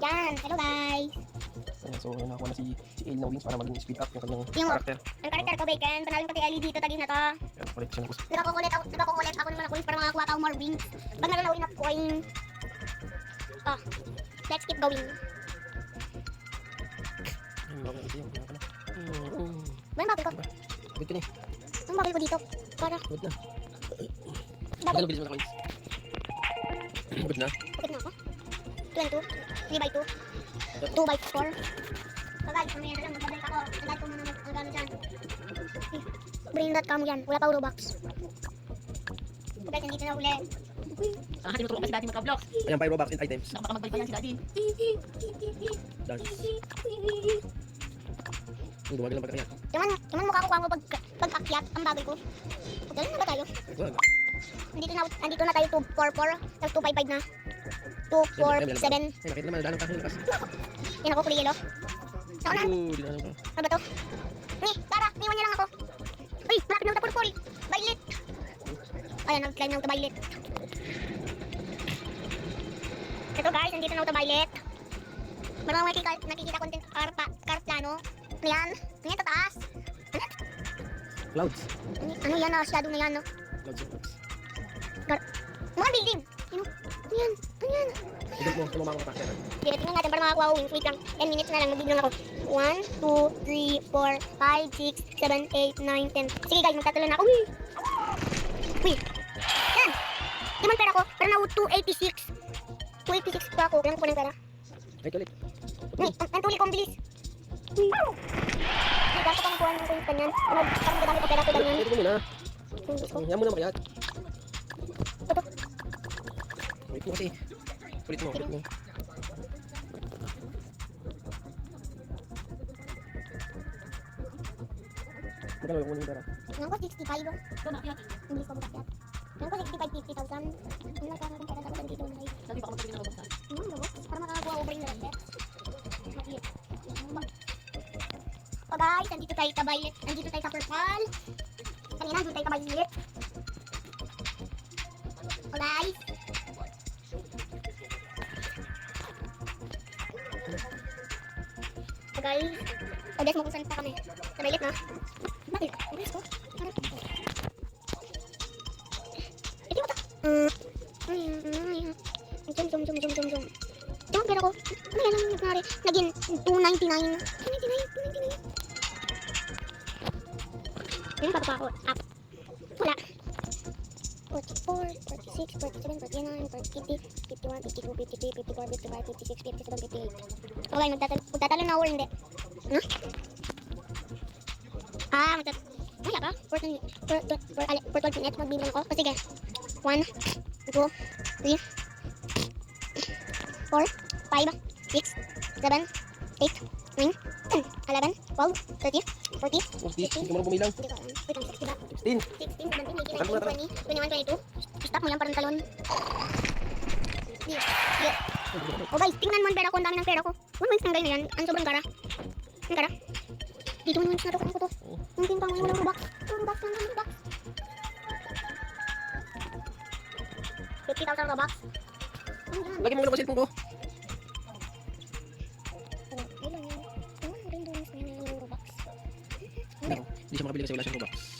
Yan. Hello guys. Ayan, so nakuha na si Ale na wings para maging speed up yung kanyang Yung karakter. Ang karakter ko, Bacon. Panalo ko kay Ali dito. Tagis na to. Ayan, collection ko. Nagkakukulit ako ng mga coins para makakuha ako more wings. Pag naroon ako enough coin. Oh. Let's keep going. Ayan, bago ito yung pinaka na. Ba yung bakil ko? Good ka na eh. Ang bakil ko dito. Para. Good na. Bakit? Gano'n bilis mo na coins? Good na. Bakit na ako? 2 and 2. 3 by 2. 2 by 4. So guys, mamaya na lang magbabalik ako. Nagay ko muna mag-ano dyan. Bring that cam yan. Wala pa Robux. So guys, nandito na ulit. Tinuturo kasi dati magka-vlog. Ayan, pyro box and items. Baka magbalik pa yan si daddy. Dance. Ang duwag lang pagkakaya. Yung mukha ko mo pag-akyat. Ang bagal ko. Magaling na ba tayo? Wag. Nandito na tayo 244. Tapos 255 na. 247. Ay, nakita naman. Dalang kasi lakas. Yan ako, kulay yellow. Saan na? Dinanong ka. Ano ba to? Ni, Tara, niwan niya lang ako. Uy, malapit na ako purple. Violet. Ayan, nag-climb na ako Violet. Ito guys, nandito na ako Violet. Marang nakikita content car plano. Ano yan? Ano yan, tataas? Clouds. Ano yan, shadow na yan, no? Clouds and clouds. Mga building. Ano yan? Ano yan? Ito mo, tumama ko karakter. Sige, tingnan natin para makakuha ko wings. Wait lang. 10 minutes na lang. Mag-video lang ako. 1, 2, 3, 4, 5, 6, 7, 8, 9, 10. Sige guys, magtatalo na ako. Uy! Yan! Di man pera ko. Parang na 286. 286 pa ako. Kailan ko pa ng pera? Ay, kulit. Uy, ang tuli ko. Ang bilis. Uy! Uy, gato pa makuha ng coins ganyan. Ano, parang gadami pa pera ko ganyan. Ito mo muna. Bilis ko. Yan mo na makayat. Ito. Kulit mo kasi. Kulit mo, kulit mo. Magkano yung kunin pera? Ngayon ko 65. Ito na, yan. Bilis ko bukas yan. Ngayon ko 65, 50,000. Ano lang parang pera dapat dito na ay. Daddy, baka magbalik na robot na. Para makakakuha ko rin na lang. Mag-iit. O guys, nandito tayo sa violet. Nandito tayo sa purple. Kanina, nandito tayo sa violet. O guys. O guys. O guys, makusan pa kami. Sa violet na. Bakit? Ang bilis ko. Parang. Ito mo ta. Zoom. Yung pera ko. Ano yan ang nangyari? Naging 299. 299. Yung pa ako. Up. Wala. 44, 46, 47, 49, 50, 51, 52, 53, 54, 55, 56, 57, 58. Okay, magtatalo na or hindi? Ano? Wala ka? For 12 minutes, magbilang ako. O sige. 1, 2, 3, 4, 5, 6, 7, 8, 9, 10, 11, 12, 13, 14, 50. Hindi mo na bumilang. hindi ko alam. Wait lang, 16 ba? 16. 16, 17, 18, 19, 20, 21, 22. Stop mo yan, parang talon. Sige. O guys, tingnan mo ang pera ko, ang dami ng pera ko. 1 weeks ng na yan, ang sobrang gara. Ang gara. Dito mo yung na to, ano ko to? Ang timpang ngayon, walang Robux. Walang Robux, walang Robux. 50,000 Robux. Ano yan? Lagi mo na ba cellphone ko? Ilan yan? Ilan rin doon sa Robux? Hindi siya makabili kasi wala siyang Robux.